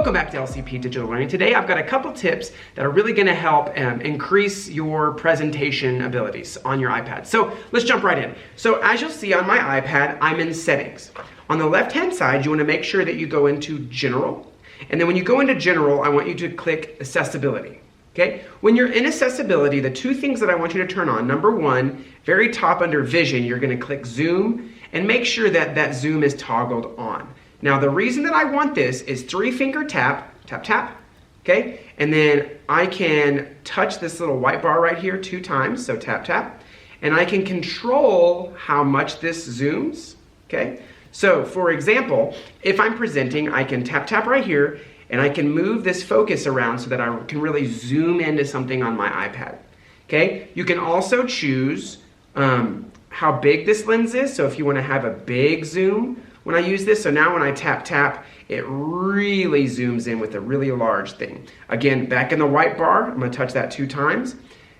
Welcome back to LCP Digital Learning. Today I've got a couple tips that are really going to help increase your presentation abilities on your iPad. So let's jump right in. So as you'll see on my iPad, I'm in Settings. On the left hand side, you want to make sure that you go into General. And then when you go into General, I want you to click Accessibility. Okay? When you're in Accessibility, the two things that I want you to turn on, number one, very top under Vision, you're going to click Zoom and make sure that that zoom is toggled on. Now the reason that I want this is 3-finger tap, tap, tap, okay? And then I can touch this little white bar right here 2 times, so tap, tap. And I can control how much this zooms, okay? So for example, if I'm presenting, I can tap, tap right here, and I can move this focus around so that I can really zoom into something on my iPad, okay? You can also choose how big this lens is, so if you want to have a big zoom when I use this, so now when I tap tap, it really zooms in with a really large thing. Again, back in the white bar, I'm going to touch that 2 times,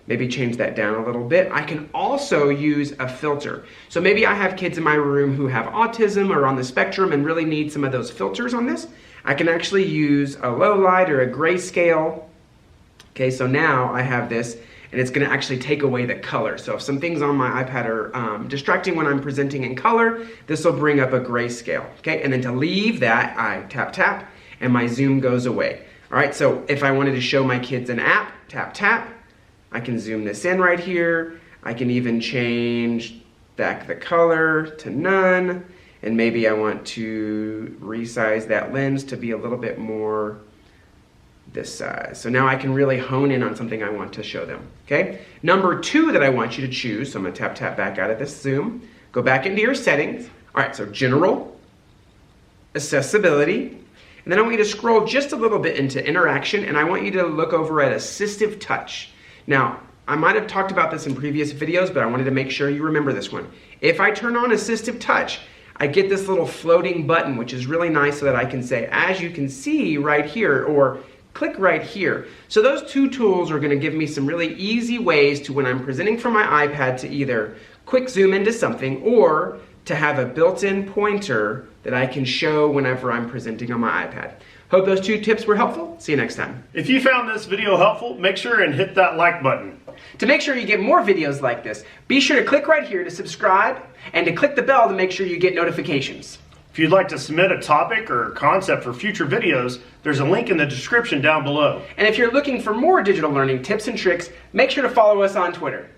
maybe change that down a little bit. I can also use a filter. So maybe I have kids in my room who have autism or on the spectrum and really need some of those filters on this. I can actually use a low light or a grayscale. Okay, so now I have this, and it's going to actually take away the color. So if some things on my iPad are distracting when I'm presenting in color, this will bring up a grayscale. Okay, and then to leave that, I tap tap, and my zoom goes away. All right, so if I wanted to show my kids an app, tap tap, I can zoom this in right here. I can even change back the color to none, and maybe I want to resize that lens to be a little bit more this size. So now I can really hone in on something I want to show them, okay? Number 2 that I want you to choose, so I'm gonna tap, tap back out of this zoom, go back into your settings. All right, so General, Accessibility, and then I want you to scroll just a little bit into Interaction, and I want you to look over at Assistive Touch. Now, I might have talked about this in previous videos, but I wanted to make sure you remember this one. If I turn on Assistive Touch, I get this little floating button, which is really nice so that I can say, as you can see right here, or click right here. So those 2 tools are going to give me some really easy ways to, when I'm presenting from my iPad, to either quick zoom into something or to have a built-in pointer that I can show whenever I'm presenting on my iPad. Hope those 2 tips were helpful. See you next time. If you found this video helpful, make sure and hit that like button. To make sure you get more videos like this, be sure to click right here to subscribe and to click the bell to make sure you get notifications. If you'd like to submit a topic or concept for future videos, there's a link in the description down below. And if you're looking for more digital learning tips and tricks, make sure to follow us on Twitter.